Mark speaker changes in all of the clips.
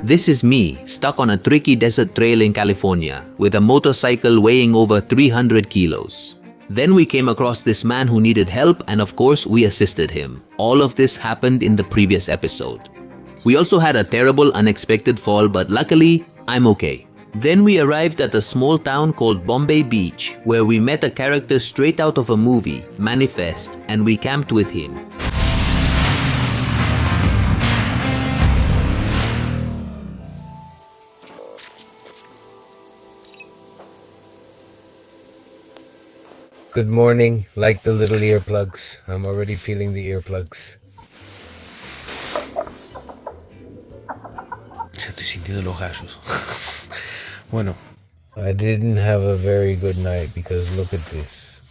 Speaker 1: This is me, stuck on a tricky desert trail in California, with a motorcycle weighing over 300 kilos. Then we came across this man who needed help, and of course we assisted him. All of this happened in the previous episode. We also had a terrible unexpected fall, but luckily, I'm okay. Then we arrived at a small town called Bombay Beach, where we met a character straight out of a movie, Manifest, and we camped with him.
Speaker 2: Good morning, like the little earplugs. I'm already feeling the earplugs.
Speaker 3: Estoy sintiendo los gallos. Bueno.
Speaker 2: I didn't have a very good night because look at this.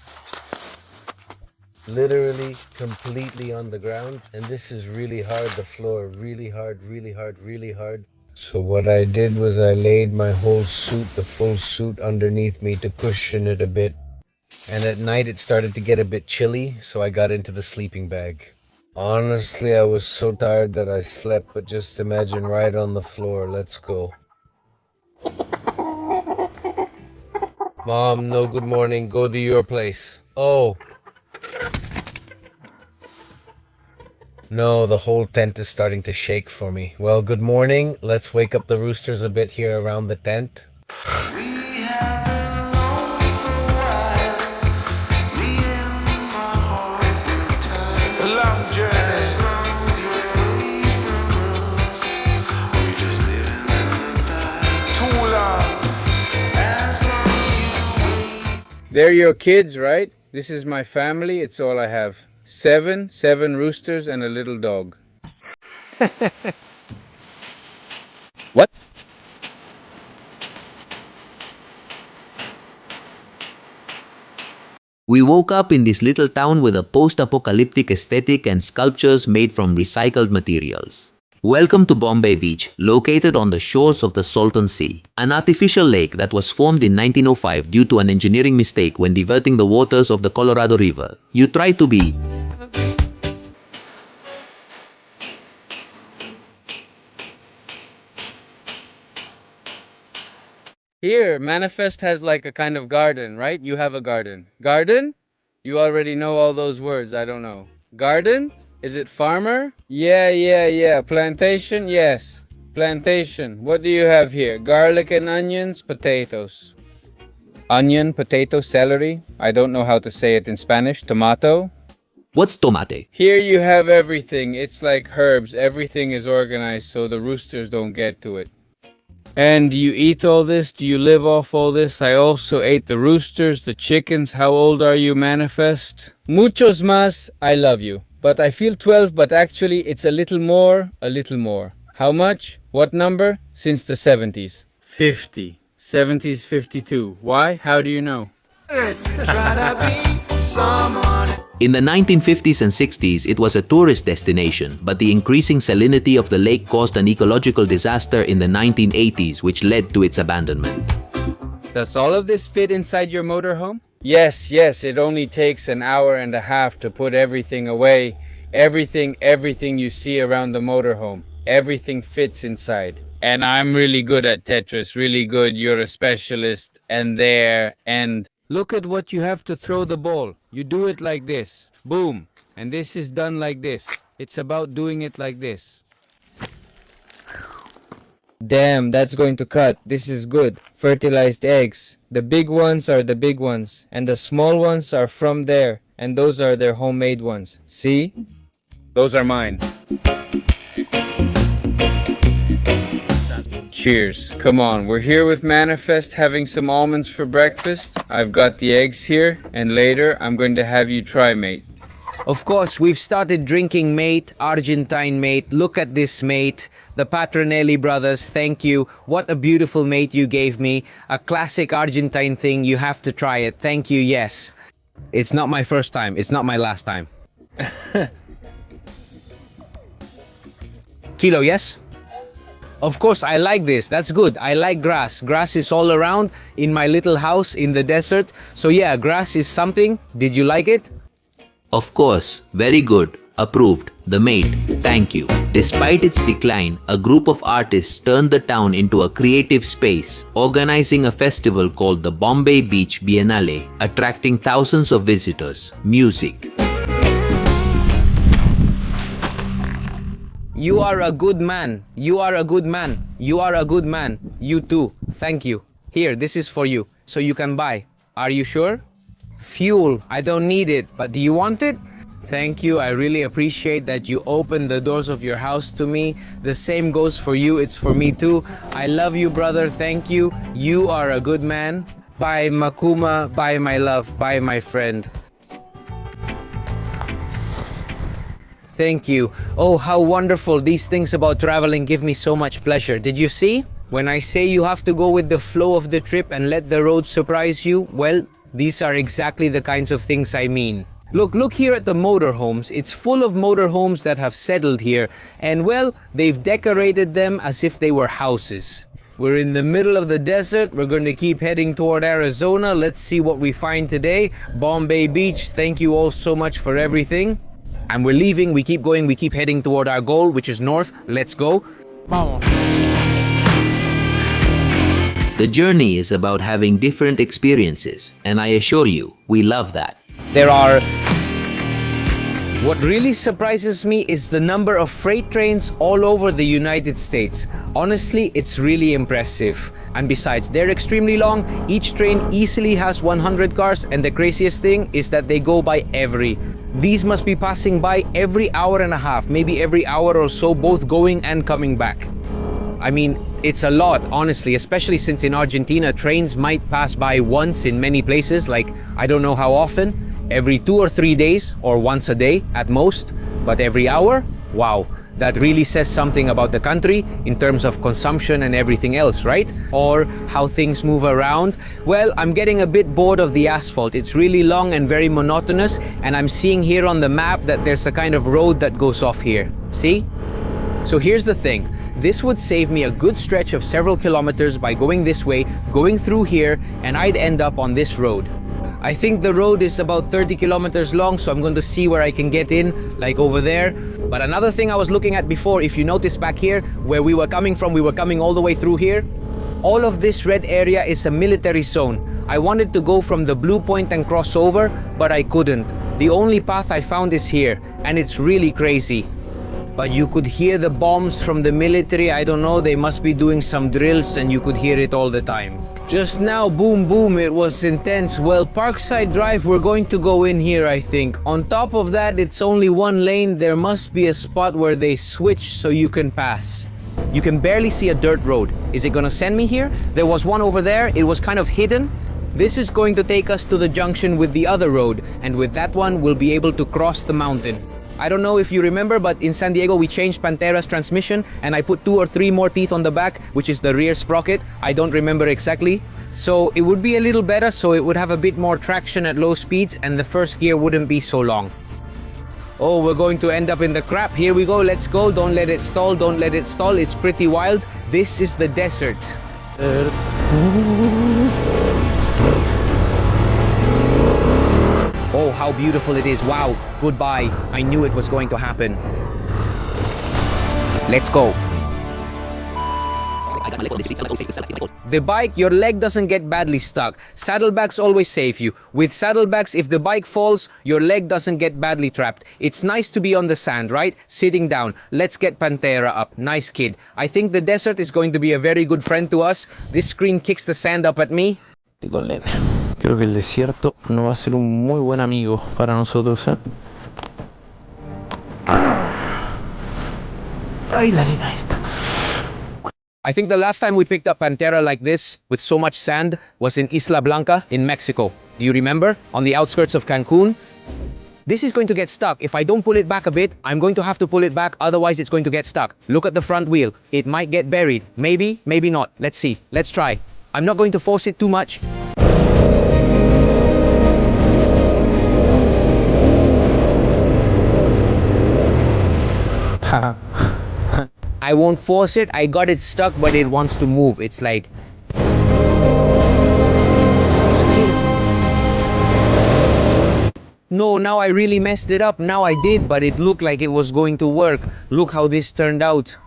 Speaker 2: Literally completely on the ground, and this is really hard, the floor, really hard, really hard, really hard. So what I did was I laid my whole suit, the full suit underneath me to cushion it a bit. And at night it started to get a bit chilly, so I got into the sleeping bag. Honestly, I was so tired that I slept, but just imagine right on the floor. Let's go. Mom, no good morning. Go to your place. Oh. No, the whole tent is starting to shake for me. Well, good morning. Let's wake up the roosters a bit here around the tent.
Speaker 4: They're your kids, right? This is my family. It's all I have. Seven roosters and a little dog.
Speaker 1: What? We woke up in this little town with a post-apocalyptic aesthetic and sculptures made from recycled materials. Welcome to Bombay Beach, located on the shores of the Salton Sea, an artificial lake that was formed in 1905 due to an engineering mistake when diverting the waters of the Colorado River. You try to be
Speaker 4: Here, Manifest has like a kind of garden, right? You have a garden. Garden? You already know all those words, I don't know. Garden? Is it farmer? Yeah. Plantation? Yes. Plantation. What do you have here? Garlic and onions, potatoes. Onion, potato, celery. I don't know how to say it in Spanish. Tomato.
Speaker 1: What's tomate?
Speaker 4: Here you have everything. It's like herbs. Everything is organized so the roosters don't get to it. And do you eat all this? Do you live off all this? I also ate the roosters, the chickens. How old are you, Manifest? Muchos más. I love you. But I feel 12, but actually it's a little more. How much? What number? Since the 70s. 50. 70s 52. Why? How do you know?
Speaker 1: In the 1950s and 60s, it was a tourist destination, but the increasing salinity of the lake caused an ecological disaster in the 1980s, which led to its abandonment.
Speaker 4: Does all of this fit inside your motorhome? Yes, it only takes an hour and a half to put everything away. Everything you see around the motorhome. Everything fits inside. And I'm really good at Tetris, really good. You're a specialist. And look at what you have to throw the ball. You do it like this. Boom. And this is done like this. It's about doing it like this. Damn, that's going to cut. This is good. Fertilized eggs. The big ones are the big ones. And the small ones are from there. And those are their homemade ones. See? Those are mine. Cheers. Come on, we're here with Manifest having some almonds for breakfast. I've got the eggs here. And later, I'm going to have you try, mate.
Speaker 5: Of course, we've started drinking, mate, Argentine mate. Look at this, mate. The Patronelli brothers, thank you. What a beautiful mate you gave me. A classic Argentine thing, you have to try it. Thank you, yes. It's not my first time, it's not my last time. Kilo, yes? Of course, I like this. That's good. I like grass. Grass is all around in my little house in the desert. So yeah, grass is something. Did you like it?
Speaker 1: Of course, very good. Approved. The mate. Thank you. Despite its decline, a group of artists turned the town into a creative space, organizing a festival called the Bombay Beach Biennale, attracting thousands of visitors. Music.
Speaker 5: You are a good man. You are a good man. You are a good man. You too. Thank you. Here, this is for you, so you can buy. Are you sure? Fuel. I don't need it, but do you want it? Thank you. I really appreciate that you opened the doors of your house to me. The same goes for you. It's for me too. I love you, brother. Thank you. You are a good man. Bye, Makuma. Bye, my love. Bye, my friend. Thank you. Oh, how wonderful. These things about traveling give me so much pleasure. Did you see? When I say you have to go with the flow of the trip and let the road surprise you, well, these are exactly the kinds of things I mean. Look here at the motorhomes. It's full of motorhomes that have settled here, and well, they've decorated them as if they were houses. We're in the middle of the desert. We're going to keep heading toward Arizona. Let's see what we find today. Bombay Beach, thank you all so much for everything. And we're leaving, we keep going, we keep heading toward our goal, which is north. Let's go. Vamos.
Speaker 1: The journey is about having different experiences, and I assure you, we love that.
Speaker 5: What really surprises me is the number of freight trains all over the United States. Honestly, it's really impressive. And besides, they're extremely long. Each train easily has 100 cars, and the craziest thing is that they go by These must be passing by every hour and a half, maybe every hour or so, both going and coming back. I mean, it's a lot, honestly, especially since in Argentina, trains might pass by once in many places, like, I don't know how often, every 2 or 3 days, or once a day at most, but every hour? Wow, that really says something about the country in terms of consumption and everything else, right? Or how things move around. Well, I'm getting a bit bored of the asphalt. It's really long and very monotonous, and I'm seeing here on the map that there's a kind of road that goes off here. See? So here's the thing. This would save me a good stretch of several kilometers by going this way, going through here, and I'd end up on this road. I think the road is about 30 kilometers long, so I'm going to see where I can get in, like over there. But another thing I was looking at before, if you notice back here, where we were coming from, we were coming all the way through here. All of this red area is a military zone. I wanted to go from the blue point and cross over, but I couldn't. The only path I found is here, and it's really crazy. But you could hear the bombs from the military. I don't know, they must be doing some drills, and you could hear it all the time. Just now, boom, boom, it was intense. Well, Parkside Drive, we're going to go in here, I think. On top of that, it's only one lane. There must be a spot where they switch so you can pass. You can barely see a dirt road. Is it gonna send me here? There was one over there. It was kind of hidden. This is going to take us to the junction with the other road, and with that one, we'll be able to cross the mountain. I don't know if you remember, but in San Diego we changed Pantera's transmission and I put 2 or 3 more teeth on the back, which is the rear sprocket. I don't remember exactly. So it would be a little better, so it would have a bit more traction at low speeds and the first gear wouldn't be so long. Oh, we're going to end up in the crap. Here we go, let's go. Don't let it stall, don't let it stall. It's pretty wild. This is the desert. Oh, how beautiful it is. Wow, goodbye. I knew it was going to happen. Let's go. The bike, your leg doesn't get badly stuck. Saddlebags always save you. With saddlebags, if the bike falls, your leg doesn't get badly trapped. It's nice to be on the sand, right? Sitting down. Let's get Pantera up. Nice kid. I think the desert is going to be a very good friend to us. This screen kicks the sand up at me.
Speaker 3: Creo que el desierto no va a ser un muy buen amigo para nosotros, ¿eh? Ay, la arena esta.
Speaker 5: I think the last time we picked up Pantera like this, with so much sand, was in Isla Blanca in Mexico. Do you remember? On the outskirts of Cancun. This is going to get stuck. If I don't pull it back a bit, I'm going to have to pull it back, otherwise it's going to get stuck. Look at the front wheel. It might get buried. Maybe, maybe not. Let's see. Let's try. I'm not going to force it too much. I won't force it. I got it stuck, but it wants to move. It's like... No, now I really messed it up. Now I did, but it looked like it was going to work. Look how this turned out.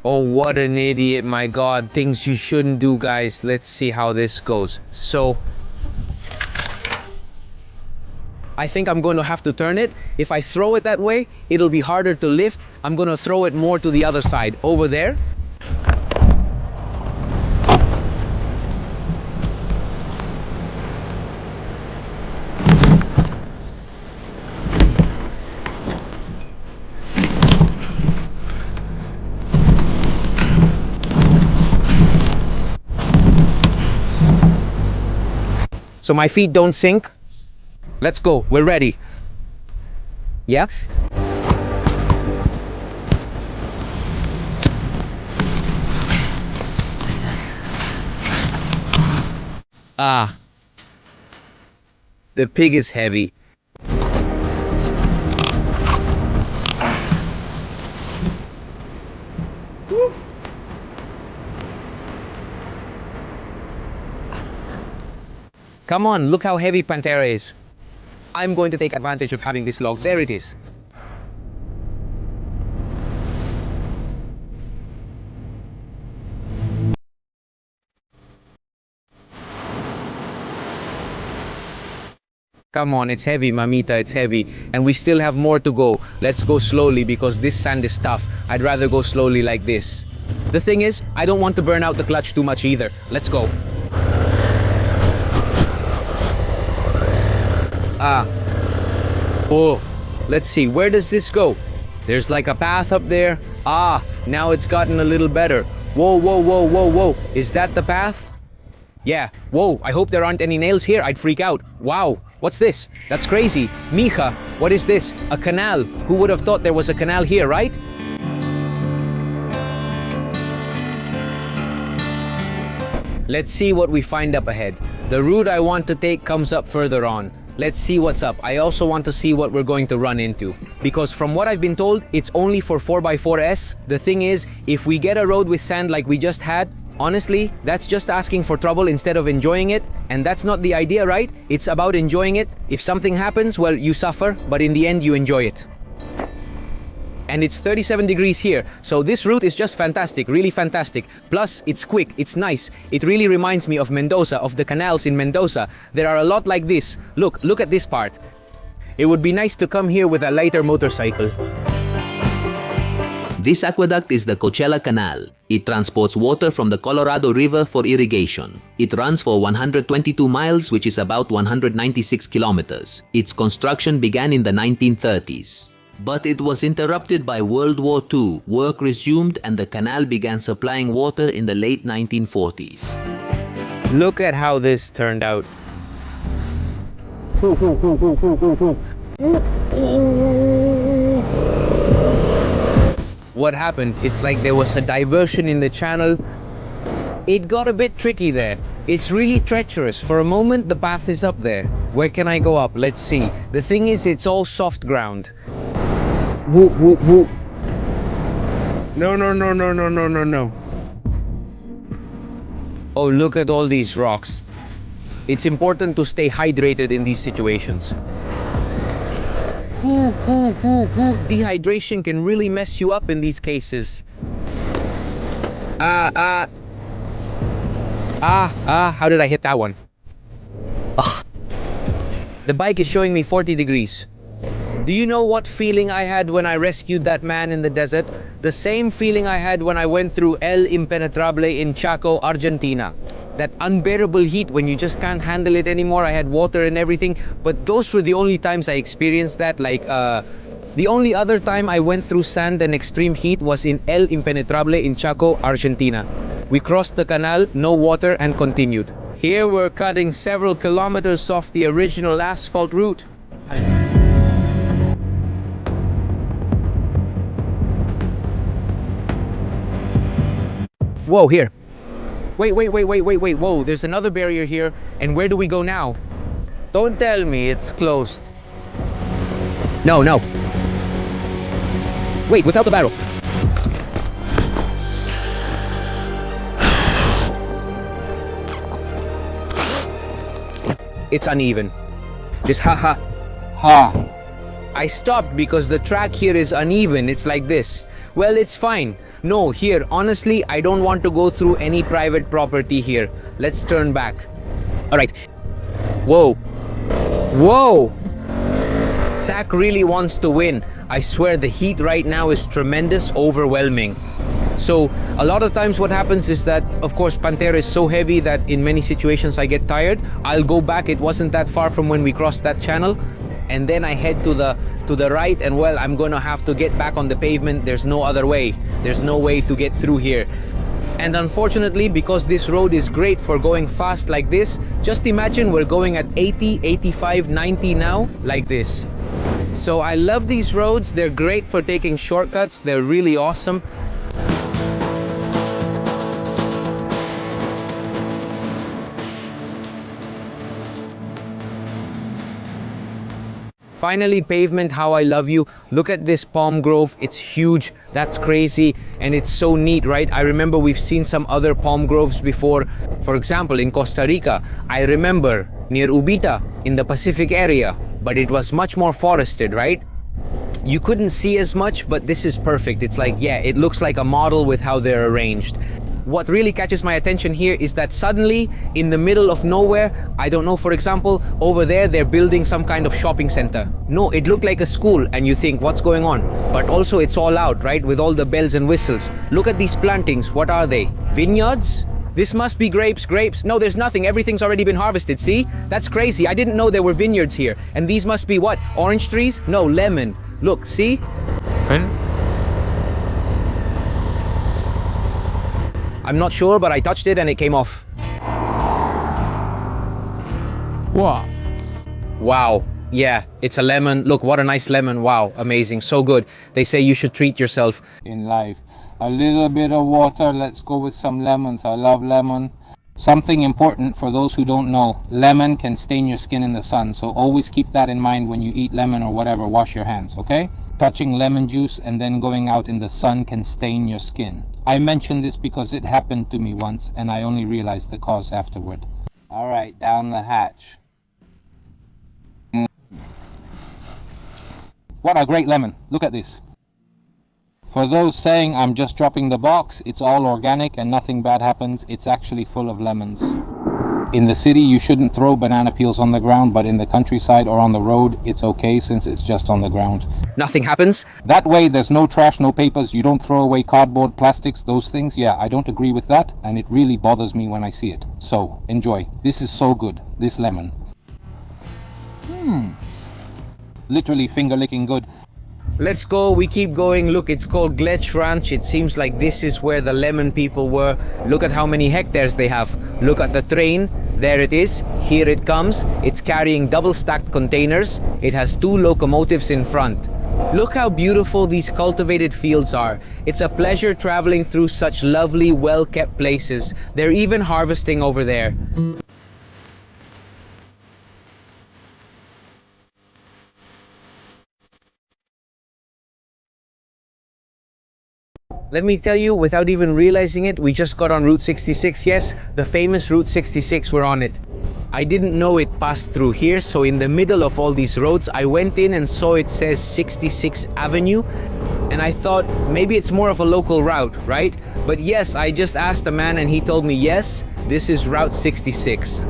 Speaker 5: Oh, what an idiot, my God. Things you shouldn't do, guys. Let's see how this goes. So, I think I'm going to have to turn it. If I throw it that way, it'll be harder to lift. I'm going to throw it more to the other side, over there. So my feet don't sink. Let's go, we're ready. Yeah? Ah. The pig is heavy. Come on, look how heavy Pantera is. I'm going to take advantage of having this log. There it is. Come on, it's heavy, mamita, it's heavy. And we still have more to go. Let's go slowly because this sand is tough. I'd rather go slowly like this. The thing is, I don't want to burn out the clutch too much either. Let's go. Ah. Oh, let's see, where does this go? There's like a path up there. Ah, now it's gotten a little better. Whoa, whoa, whoa, whoa, whoa. Is that the path? Yeah. Whoa, I hope there aren't any nails here. I'd freak out. Wow, what's this? That's crazy. Mija, what is this? A canal. Who would have thought there was a canal here, right? Let's see what we find up ahead. The route I want to take comes up further on. Let's see what's up. I also want to see what we're going to run into. Because from what I've been told, it's only for 4x4S. The thing is, if we get a road with sand like we just had, honestly, that's just asking for trouble instead of enjoying it. And that's not the idea, right? It's about enjoying it. If something happens, well, you suffer, but in the end, you enjoy it. And it's 37 degrees here, so this route is just fantastic, really fantastic. Plus, it's quick, it's nice. It really reminds me of Mendoza, of the canals in Mendoza. There are a lot like this. Look at this part. It would be nice to come here with a lighter motorcycle.
Speaker 1: This aqueduct is the Coachella Canal. It transports water from the Colorado River for irrigation. It runs for 122 miles, which is about 196 kilometers. Its construction began in the 1930s. But it was interrupted by World War II. Work resumed and the canal began supplying water in the late 1940s.
Speaker 5: Look at how this turned out. What happened? It's like there was a diversion in the channel. It got a bit tricky there. It's really treacherous. For a moment, the path is up there. Where can I go up? Let's see. The thing is, it's all soft ground. Whoop, whoop, whoop. No, no, no, no, no, no, no, no. Oh, look at all these rocks. It's important to stay hydrated in these situations. Dehydration can really mess you up in these cases. How did I hit that one? The bike is showing me 40 degrees. Do you know what feeling I had when I rescued that man in the desert? The same feeling I had when I went through El Impenetrable in Chaco, Argentina. That unbearable heat when you just can't handle it anymore. I had water and everything, but those were the only times I experienced that. The only other time I went through sand and extreme heat was in El Impenetrable in Chaco, Argentina. We crossed the canal, no water, and continued. Here we're cutting several kilometers off the original asphalt route. Whoa, here. Wait, whoa, there's another barrier here. And where do we go now? Don't tell me it's closed. No. Wait, without the barrel. It's uneven. This ha. I stopped because the track here is uneven. It's like this. Well, it's fine. No, here, honestly, I don't want to go through any private property here. Let's turn back. All right. Whoa. Sack really wants to win. I swear the heat right now is tremendous, overwhelming. So a lot of times what happens is that, of course, Pantera is so heavy that in many situations I get tired. I'll go back. It wasn't that far from when we crossed that channel. And then I head to the right, and well, I'm gonna have to get back on the pavement. There's no other way. There's no way to get through here. And unfortunately, because this road is great for going fast like this, just imagine we're going at 80, 85, 90 now, like this. So I love these roads. They're great for taking shortcuts. They're really awesome. Finally, pavement, how I love you. Look at this palm grove. It's huge. That's crazy. And it's so neat, right? I remember we've seen some other palm groves before. For example, in Costa Rica, I remember near Ubita in the Pacific area, but it was much more forested, right? You couldn't see as much, but this is perfect. It's like, yeah, it looks like a model with how they're arranged. What really catches my attention here is that suddenly, in the middle of nowhere, I don't know, for example, over there, they're building some kind of shopping center. No, it looked like a school, and you think, what's going on? But also, it's all out, right? With all the bells and whistles. Look at these plantings. What are they? Vineyards? This must be grapes. No, there's nothing. Everything's already been harvested. See? That's crazy. I didn't know there were vineyards here. And these must be what? Orange trees? No, lemon. Look, see? I'm not sure, but I touched it and it came off.
Speaker 4: Wow.
Speaker 5: Wow. Yeah, it's a lemon. Look, what a nice lemon. Wow, amazing. So good. They say you should treat yourself.
Speaker 6: In life. A little bit of water. Let's go with some lemons. I love lemon. Something important for those who don't know. Lemon can stain your skin in the sun. So always keep that in mind when you eat lemon or whatever. Wash your hands, okay? Touching lemon juice and then going out in the sun can stain your skin. I mention this because it happened to me once and I only realized the cause afterward. All right, down the hatch. What a great lemon. Look at this. For those saying I'm just dropping the box, it's all organic and nothing bad happens. It's actually full of lemons. In the city, you shouldn't throw banana peels on the ground, but in the countryside or on the road, it's okay since it's just on the ground.
Speaker 5: Nothing happens?
Speaker 6: That way, there's no trash, no papers. You don't throw away cardboard, plastics, those things. Yeah, I don't agree with that, and it really bothers me when I see it. So, enjoy. This is so good, this lemon. Literally finger-licking good.
Speaker 5: Let's go, we keep going. Look, it's called Glech Ranch. It seems like this is where the lemon people were. Look at how many hectares they have. Look at the train. There it is. Here it comes. It's carrying double-stacked containers. It has 2 locomotives in front. Look how beautiful these cultivated fields are. It's a pleasure traveling through such lovely, well-kept places. They're even harvesting over there. Let me tell you, without even realizing it, we just got on Route 66. Yes, the famous Route 66, we're on it. I didn't know it passed through here, so in the middle of all these roads, I went in and saw it says 66 Avenue, and I thought maybe it's more of a local route, right? But yes, I just asked a man and he told me, yes, this is Route 66.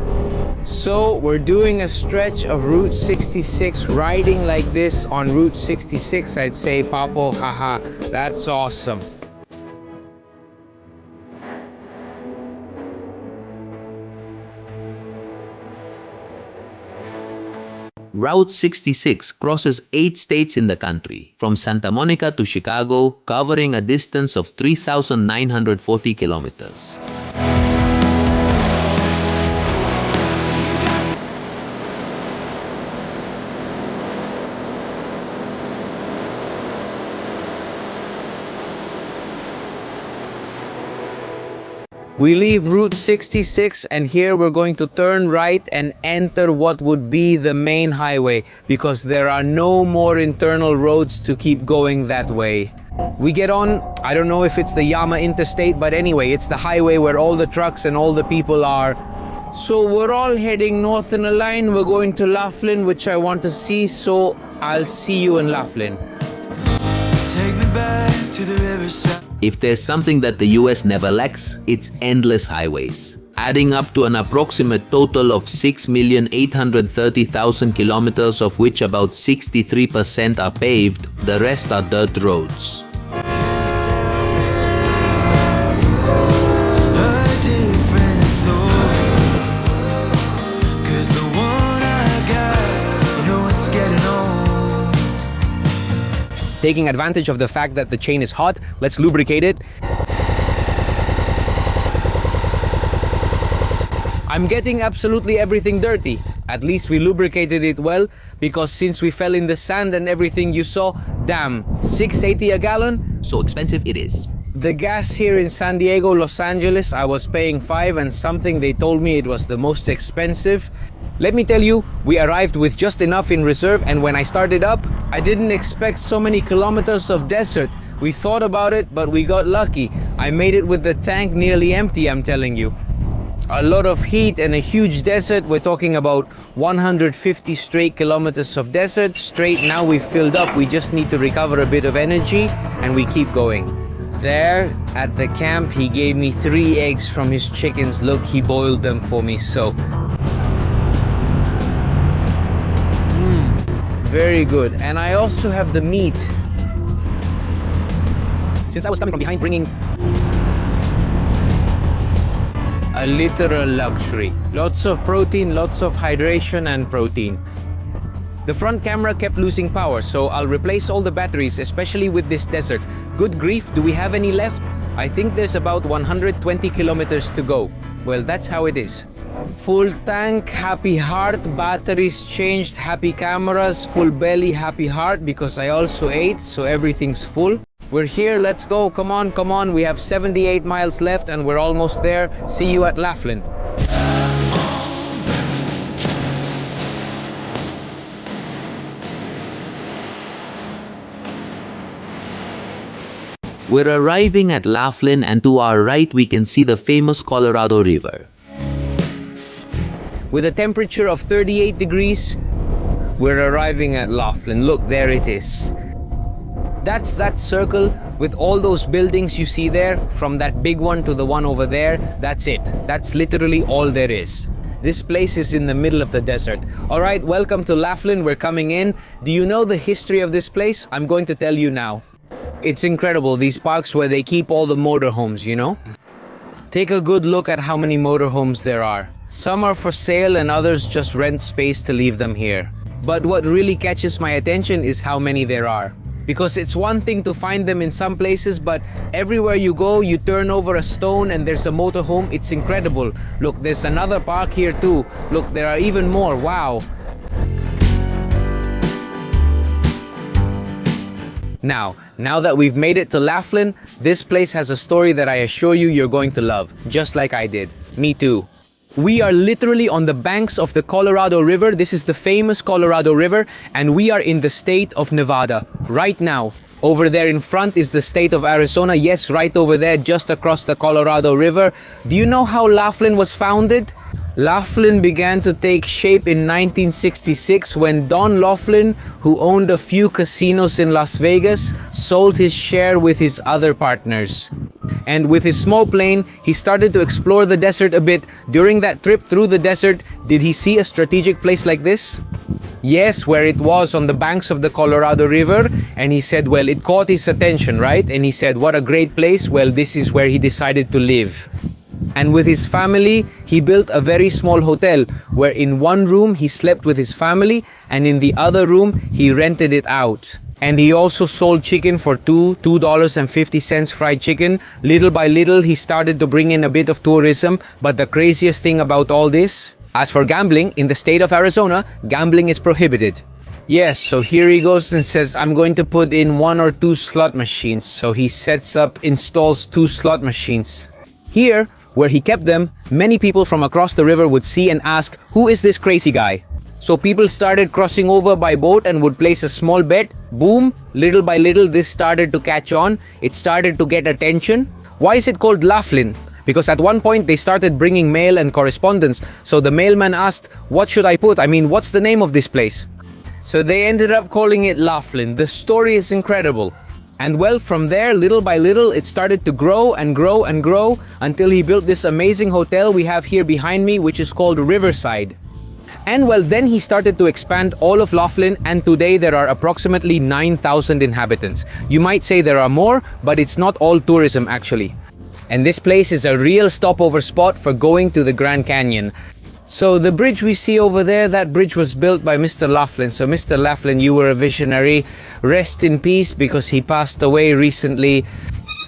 Speaker 5: So we're doing a stretch of Route 66, riding like this on Route 66. I'd say, Papo, haha, that's awesome.
Speaker 1: Route 66 crosses 8 states in the country, from Santa Monica to Chicago, covering a distance of 3,940 kilometers.
Speaker 5: We leave Route 66 and here we're going to turn right and enter what would be the main highway because there are no more internal roads to keep going that way. We get on, I don't know if it's the Yama Interstate, but anyway, it's the highway where all the trucks and all the people are. So we're all heading north in a line. We're going to Laughlin, which I want to see. So I'll see you in Laughlin.
Speaker 7: Take me back to the riverside.
Speaker 1: If there's something that the US never lacks, it's endless highways, adding up to an approximate total of 6,830,000 kilometers, of which about 63% are paved, the rest are dirt roads.
Speaker 5: Taking advantage of the fact that the chain is hot, let's lubricate it. I'm getting absolutely everything dirty. At least we lubricated it well, because since we fell in the sand and everything you saw, damn, $6.80 a gallon?
Speaker 1: So expensive it is.
Speaker 5: The gas here in San Diego, Los Angeles, I was paying $5 and something. They told me it was the most expensive. Let me tell you, we arrived with just enough in reserve, and when I started up, I didn't expect so many kilometers of desert. We thought about it, but we got lucky. I made it with the tank nearly empty, I'm telling you. A lot of heat and a huge desert. We're talking about 150 straight kilometers of desert. Straight now we've filled up. We just need to recover a bit of energy, and we keep going. There at the camp, he gave me 3 eggs from his chickens. Look, he boiled them for me, so. Very good. And I also have the meat. Since I was coming from behind, bringing a literal luxury. Lots of protein, lots of hydration and protein. The front camera kept losing power, so I'll replace all the batteries, especially with this desert. Good grief, do we have any left? I think there's about 120 kilometers to go. Well, that's how it is. Full tank, happy heart, batteries changed, happy cameras, full belly, happy heart, because I also ate, so everything's full. We're here, let's go, come on, come on. We have 78 miles left and we're almost there. See you at Laughlin.
Speaker 1: We're arriving at Laughlin, and to our right we can see the famous Colorado River.
Speaker 5: With a temperature of 38 degrees, we're arriving at Laughlin. Look, there it is. That's that circle with all those buildings you see there, from that big one to the one over there. That's it. That's literally all there is. This place is in the middle of the desert. All right, welcome to Laughlin. We're coming in. Do you know the history of this place? I'm going to tell you now. It's incredible, these parks where they keep all the motorhomes, you know? Take a good look at how many motorhomes there are. Some are for sale and others just rent space to leave them here. But what really catches my attention is how many there are. Because it's one thing to find them in some places, but everywhere you go, you turn over a stone and there's a motorhome. It's incredible. Look, there's another park here too. Look, there are even more. Wow. Now that we've made it to Laughlin, this place has a story that I assure you you're going to love, just like I did. Me too. We are literally on the banks of the Colorado River. This is the famous Colorado River, and we are in the state of Nevada right now. Over there in front is the state of Arizona. Yes, right over there, just across the Colorado River. Do you know how Laughlin was founded? Laughlin began to take shape in 1966 when Don Laughlin, who owned a few casinos in Las Vegas, sold his share with his other partners. And with his small plane, he started to explore the desert a bit. During that trip through the desert, did he see a strategic place like this? Yes, where it was on the banks of the Colorado River. And he said, well, it caught his attention, right? And he said, what a great place. Well, this is where he decided to live. And with his family, he built a very small hotel where in one room he slept with his family and in the other room he rented it out. And he also sold chicken for $2.50 fried chicken. Little by little, he started to bring in a bit of tourism. But the craziest thing about all this, as for gambling, in the state of Arizona, gambling is prohibited. Yes, so here he goes and says, I'm going to put in 1 or 2 slot machines. So he installs 2 slot machines. Here, where he kept them, many people from across the river would see and ask, who is this crazy guy? So people started crossing over by boat and would place a small bet. Boom, little by little this started to catch on. It started to get attention. Why is it called Laughlin? Because at one point they started bringing mail and correspondence. So the mailman asked, what should I put? I mean, what's the name of this place? So they ended up calling it Laughlin. The story is incredible. And well, from there, little by little, it started to grow and grow and grow until he built this amazing hotel we have here behind me, which is called Riverside. And well, then he started to expand all of Laughlin, and today there are approximately 9,000 inhabitants. You might say there are more, but it's not all tourism actually. And this place is a real stopover spot for going to the Grand Canyon. So the bridge we see over there, that bridge was built by Mr. Laughlin. So Mr. Laughlin, you were a visionary. Rest in peace, because he passed away recently.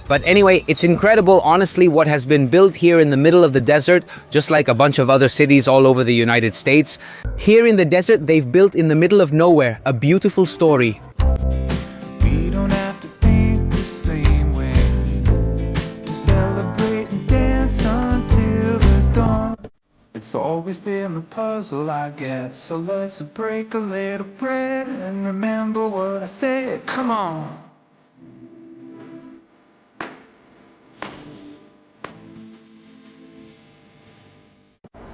Speaker 5: But anyway, it's incredible, honestly, what has been built here in the middle of the desert, just like a bunch of other cities all over the United States. Here in the desert, they've built in the middle of nowhere a beautiful story.
Speaker 7: We don't have to think the same way to celebrate and dance until the dawn. It's always been a puzzle, I guess. So let's break a little bread and remember what I said. Come on.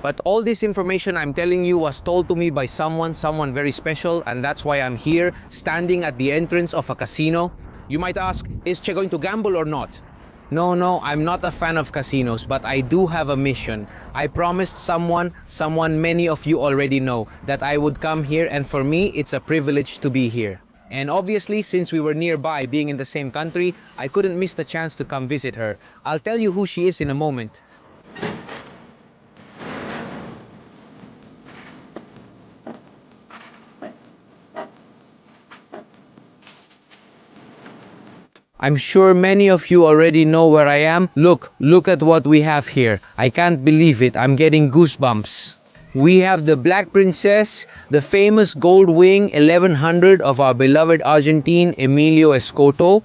Speaker 5: But all this information I'm telling you was told to me by someone very special, and that's why I'm here, standing at the entrance of a casino. You might ask, is Che going to gamble or not? No, I'm not a fan of casinos, but I do have a mission. I promised someone many of you already know, that I would come here, and for me, it's a privilege to be here. And obviously, since we were nearby, being in the same country, I couldn't miss the chance to come visit her. I'll tell you who she is in a moment. I'm sure many of you already know where I am. Look at what we have here. I can't believe it. I'm getting goosebumps. We have the Black Princess, the famous gold wing 1100 of our beloved Argentine Emilio Scotto.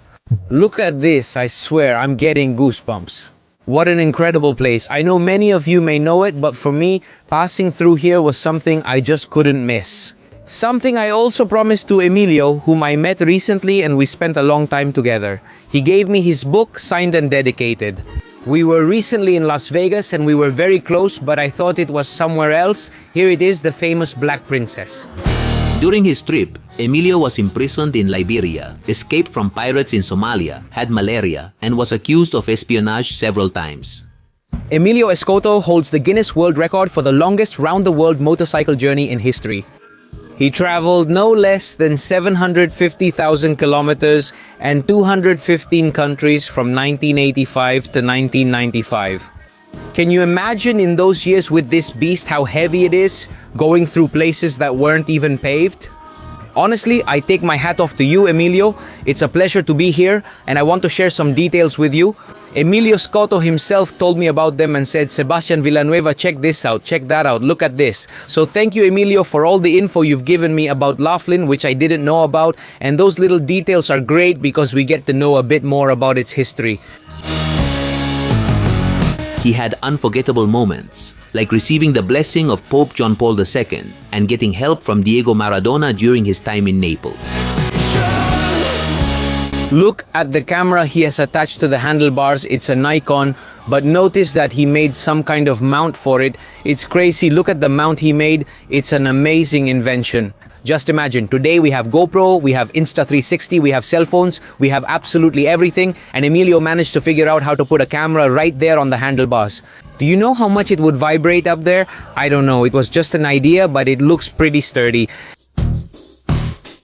Speaker 5: Look at this, I swear, I'm getting goosebumps. What an incredible place. I know many of you may know it, but for me, passing through here was something I just couldn't miss. Something I also promised to Emilio, whom I met recently and we spent a long time together. He gave me his book, signed and dedicated. We were recently in Las Vegas and we were very close, but I thought it was somewhere else. Here it is, the famous Black Princess.
Speaker 1: During his trip, Emilio was imprisoned in Liberia, escaped from pirates in Somalia, had malaria, and was accused of espionage several times.
Speaker 5: Emilio Scotto holds the Guinness World Record for the longest round-the-world motorcycle journey in history. He traveled no less than 750,000 kilometers and 215 countries from 1985 to 1995. Can you imagine in those years with this beast how heavy it is, going through places that weren't even paved? Honestly, I take my hat off to you, Emilio. It's a pleasure to be here, and I want to share some details with you. Emilio Scotto himself told me about them and said, Sebastian Villanueva, check this out, check that out, look at this. So thank you, Emilio, for all the info you've given me about Laughlin, which I didn't know about, and those little details are great because we get to know a bit more about its history.
Speaker 1: He had unforgettable moments, like receiving the blessing of Pope John Paul II and getting help from Diego Maradona during his time in Naples.
Speaker 5: Look at the camera he has attached to the handlebars. It's a Nikon, but notice that he made some kind of mount for it. It's crazy. Look at the mount he made. It's an amazing invention. Just imagine, today we have GoPro, we have Insta360, we have cell phones, we have absolutely everything, and Emilio managed to figure out how to put a camera right there on the handlebars. Do you know how much it would vibrate up there? I don't know, it was just an idea, but it looks pretty sturdy.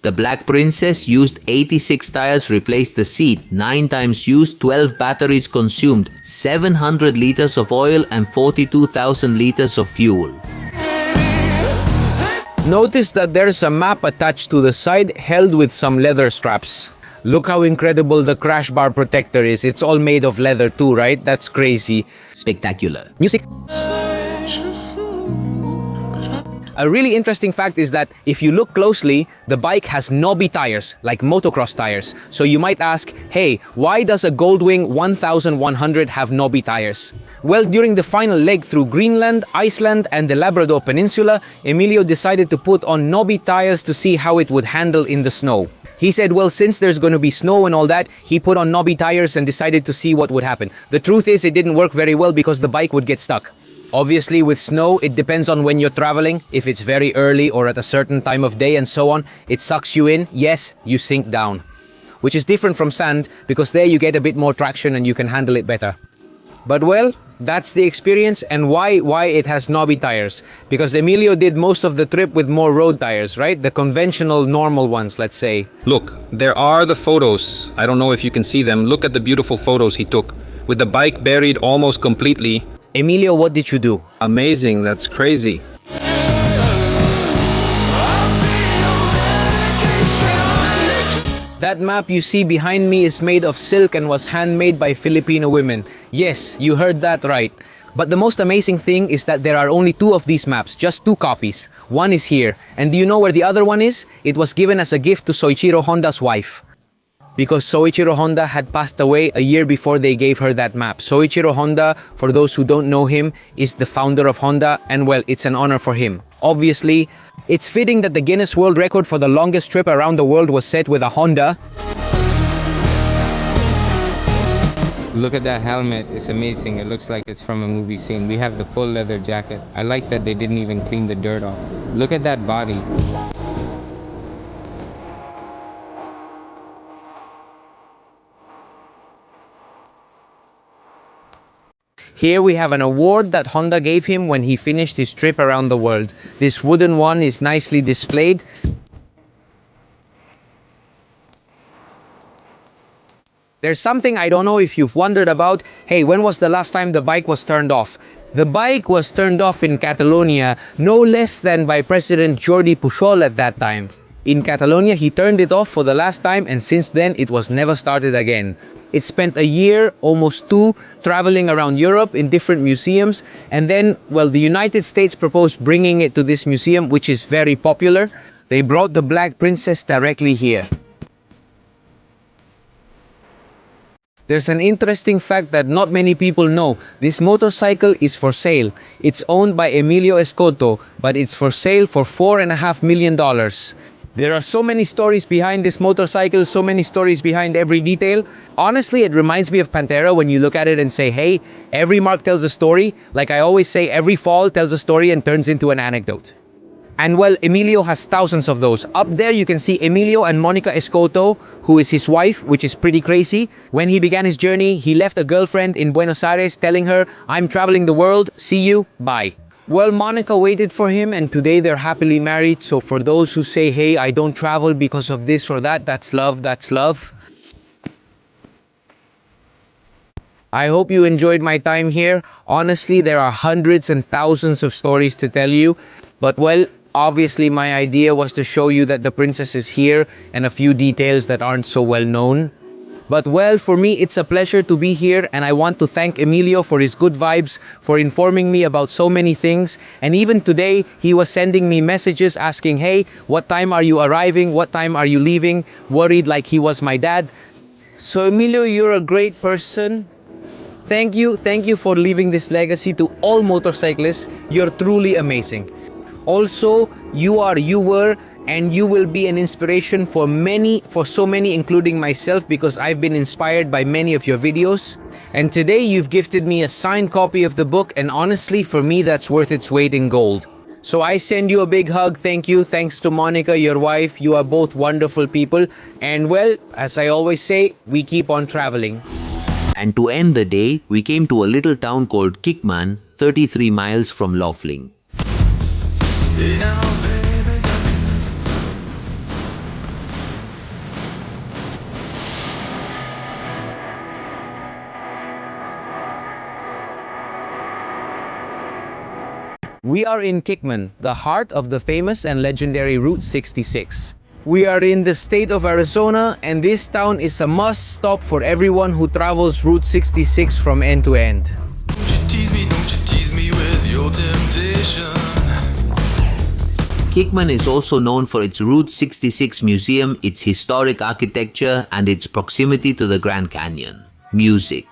Speaker 1: The Black Princess used 86 tires, replaced the seat, 9 times used, 12 batteries consumed, 700 liters of oil and 42,000 liters of fuel.
Speaker 5: Notice that there's a map attached to the side, held with some leather straps. Look how incredible the crash bar protector is. It's all made of leather too, right? That's crazy.
Speaker 1: Spectacular.
Speaker 5: Music. A really interesting fact is that if you look closely, the bike has knobby tires, like motocross tires. So you might ask, hey, why does a Goldwing 1100 have knobby tires? Well, during the final leg through Greenland, Iceland, and the Labrador Peninsula, Emilio decided to put on knobby tires to see how it would handle in the snow. He said, well, since there's going to be snow and all that, he put on knobby tires and decided to see what would happen. The truth is, it didn't work very well because the bike would get stuck. Obviously, with snow, it depends on when you're traveling. If it's very early or at a certain time of day and so on, it sucks you in. Yes, you sink down. Which is different from sand because there you get a bit more traction and you can handle it better. But well, that's the experience. And why it has knobby tires? Because Emilio did most of the trip with more road tires, right? The conventional, normal ones, let's say.
Speaker 8: Look, there are the photos. I don't know if you can see them. Look at the beautiful photos he took. With the bike buried almost completely.
Speaker 5: Emilio, what did you do?
Speaker 8: Amazing, that's crazy.
Speaker 5: That map you see behind me is made of silk and was handmade by Filipino women. Yes, you heard that right. But the most amazing thing is that there are only 2 of these maps, just 2 copies. One is here. And do you know where the other one is? It was given as a gift to Soichiro Honda's wife. Because Soichiro Honda had passed away a year before they gave her that map. Soichiro Honda, for those who don't know him, is the founder of Honda, and well, it's an honor for him. Obviously, it's fitting that the Guinness World Record for the longest trip around the world was set with a Honda.
Speaker 4: Look at that helmet, it's amazing. It looks like it's from a movie scene. We have the full leather jacket. I like that they didn't even clean the dirt off. Look at that body.
Speaker 5: Here we have an award that Honda gave him when he finished his trip around the world. This wooden one is nicely displayed. There's something I don't know if you've wondered about. Hey, when was the last time the bike was turned off? The bike was turned off in Catalonia no less than by President Jordi Pujol at that time. In Catalonia, he turned it off for the last time, and since then it was never started again. It spent a year, almost 2, traveling around Europe in different museums. And then, well, the United States proposed bringing it to this museum, which is very popular. They brought the Black Princess directly here. There's an interesting fact that not many people know. This motorcycle is for sale. It's owned by Emilio Scotto, but it's for sale for $4.5 million. There are so many stories behind this motorcycle, so many stories behind every detail. Honestly, it reminds me of Pantera when you look at it and say, hey, every mark tells a story. Like I always say, every fall tells a story and turns into an anecdote. And well, Emilio has thousands of those. Up there you can see Emilio and Monica Scotto, who is his wife, which is pretty crazy. When he began his journey, he left a girlfriend in Buenos Aires telling her, I'm traveling the world, see you, bye. Well, Monica waited for him and today they're happily married. So for those who say, hey, I don't travel because of this or that, that's love, that's love. I hope you enjoyed my time here. Honestly, there are hundreds and thousands of stories to tell you. But well, obviously my idea was to show you that the princess is here and a few details that aren't so well known. But well, for me, it's a pleasure to be here, and I want to thank Emilio for his good vibes, for informing me about so many things. And even today, he was sending me messages asking, hey, what time are you arriving? What time are you leaving? Worried like he was my dad. So Emilio, you're a great person. Thank you for leaving this legacy to all motorcyclists. You're truly amazing. Also, you were, and you will be an inspiration for so many, including myself, because I've been inspired by many of your videos. And today you've gifted me a signed copy of the book, and honestly, for me, that's worth its weight in gold. So I send you a big hug. Thank you. Thanks to Monica, your wife. You are both wonderful people. And well, as I always say, we keep on traveling.
Speaker 1: And to end the day, we came to a little town called Kingman, 33 miles from Laughlin.
Speaker 5: We are in Kingman, the heart of the famous and legendary Route 66. We are in the state of Arizona, and this town is a must-stop for everyone who travels Route 66 from end to end.
Speaker 7: Don't you tease me with your temptation.
Speaker 1: Kingman is also known for its Route 66 museum, its historic architecture, and its proximity to the Grand Canyon. Music.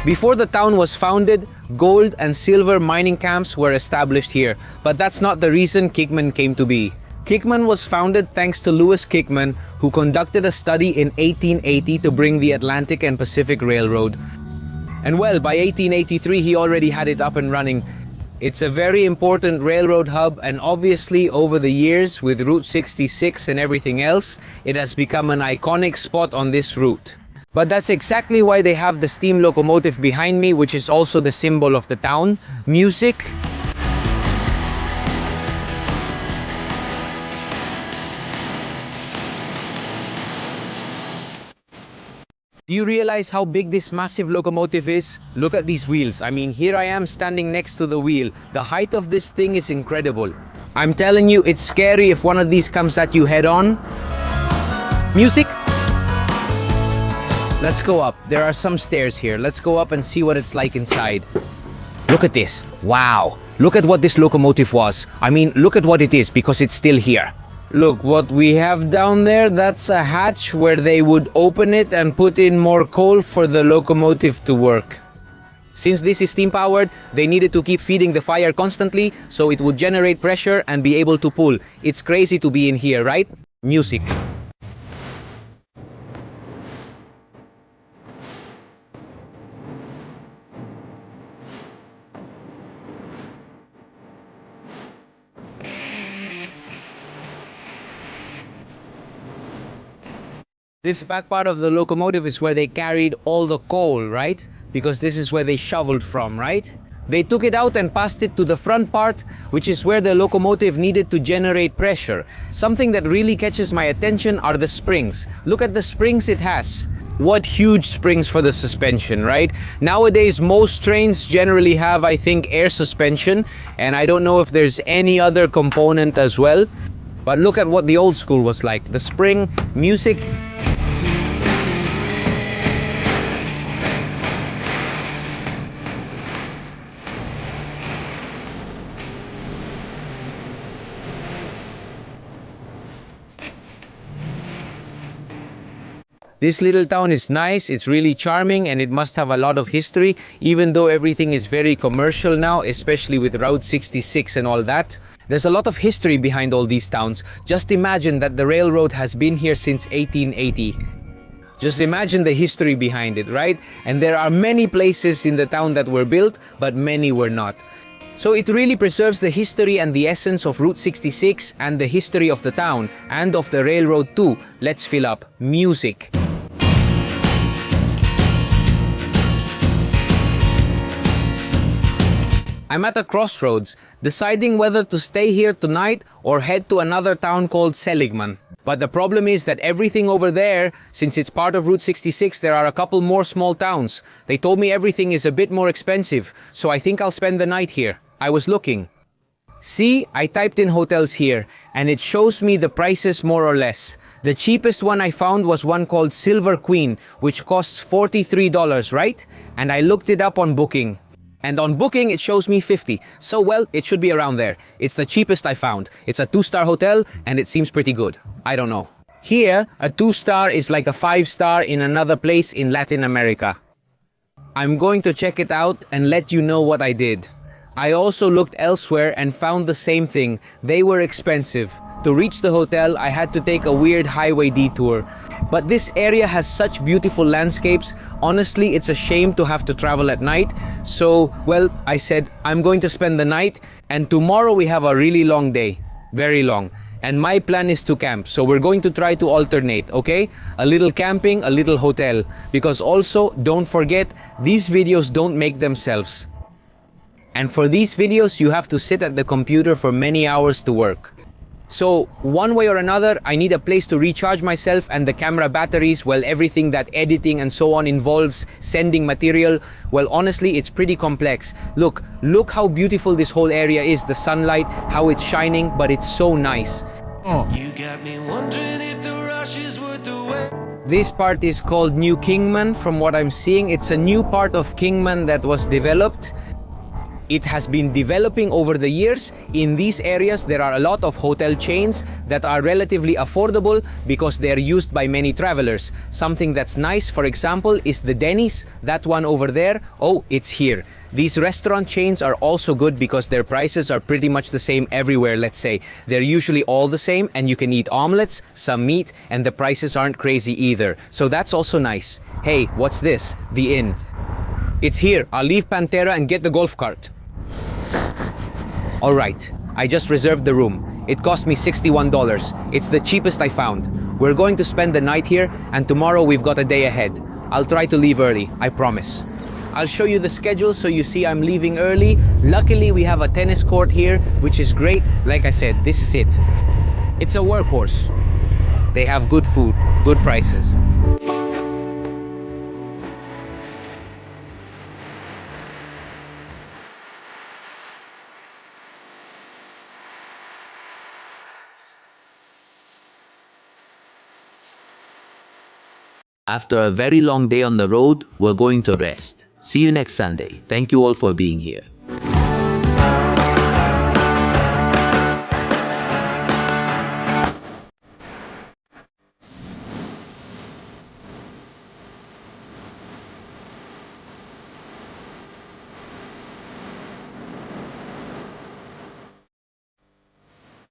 Speaker 5: Before the town was founded, gold and silver mining camps were established here, but that's not the reason Kingman came to be. Kingman was founded thanks to Louis Kingman, who conducted a study in 1880 to bring the Atlantic and Pacific Railroad. And well, by 1883 he already had it up and running. It's a very important railroad hub, and obviously over the years with Route 66 and everything else, it has become an iconic spot on this route. But that's exactly why they have the steam locomotive behind me, which is also the symbol of the town. Music. Do you realize how big this massive locomotive is? Look at these wheels. I mean, here I am standing next to the wheel. The height of this thing is incredible. I'm telling you, it's scary if one of these comes at you head on. Music? Let's go up. There are some stairs here. Let's go up and see what it's like inside. Look at this. Wow. Look at what this locomotive was. I mean, look at what it is, because it's still here. Look, what we have down there, that's a hatch where they would open it and put in more coal for the locomotive to work. Since this is steam powered, they needed to keep feeding the fire constantly so it would generate pressure and be able to pull. It's crazy to be in here, right? Music. This back part of the locomotive is where they carried all the coal, right? Because this is where they shoveled from, right? They took it out and passed it to the front part, which is where the locomotive needed to generate pressure. Something that really catches my attention are the springs. Look at the springs it has. What huge springs for the suspension, right? Nowadays, most trains generally have, I think, air suspension, and I don't know if there's any other component as well. But look at what the old school was like. The spring, music. This little town is nice, it's really charming, and it must have a lot of history, even though everything is very commercial now, especially with Route 66 and all that. There's a lot of history behind all these towns. Just imagine that the railroad has been here since 1880. Just imagine the history behind it, right? And there are many places in the town that were built, but many were not. So it really preserves the history and the essence of Route 66 and the history of the town and of the railroad too. Let's fill up. Music. I'm at a crossroads, deciding whether to stay here tonight or head to another town called Seligman. But the problem is that everything over there, since it's part of Route 66, there are a couple more small towns. They told me everything is a bit more expensive, so I think I'll spend the night here. I was looking. See, I typed in hotels here, and it shows me the prices more or less. The cheapest one I found was one called Silver Queen, which costs $43, right? And I looked it up on Booking. And on Booking, it shows me 50. So, well, it should be around there. It's the cheapest I found. It's a 2-star hotel, and it seems pretty good. I don't know. Here, a 2-star is like a 5-star in another place in Latin America. I'm going to check it out and let you know what I did. I also looked elsewhere and found the same thing. They were expensive. To reach the hotel, I had to take a weird highway detour. But this area has such beautiful landscapes. Honestly, it's a shame to have to travel at night. So, well, I said, I'm going to spend the night, and tomorrow we have a really long day. Very long. And my plan is to camp, so we're going to try to alternate, okay? A little camping, a little hotel. Because also, don't forget, these videos don't make themselves. And for these videos, you have to sit at the computer for many hours to work. So, one way or another, I need a place to recharge myself and the camera batteries, well, everything that editing and so on involves, sending material. Well, honestly, it's pretty complex. Look how beautiful this whole area is, the sunlight, how it's shining, but it's so nice.
Speaker 7: You got me wondering if the rush is worth the wait.
Speaker 5: This part is called New Kingman, from what I'm seeing. It's a new part of Kingman that was developed. It has been developing over the years. In these areas, there are a lot of hotel chains that are relatively affordable because they are used by many travelers. Something that's nice, for example, is the Denny's, that one over there. Oh, it's here. These restaurant chains are also good because their prices are pretty much the same everywhere, let's say. They're usually all the same, and you can eat omelets, some meat, and the prices aren't crazy either. So that's also nice. Hey, what's this? The inn. It's here. I'll leave Pantera and get the golf cart. Alright, I just reserved the room. It cost me $61. It's the cheapest I found. We're going to spend the night here, and tomorrow we've got a day ahead. I'll try to leave early, I promise. I'll show you the schedule so you see I'm leaving early. Luckily, we have a tennis court here, which is great. Like I said, this is it. It's a workhorse. They have good food, good prices.
Speaker 1: After a very long day on the road, we're going to rest. See you next Sunday. Thank you all for being here.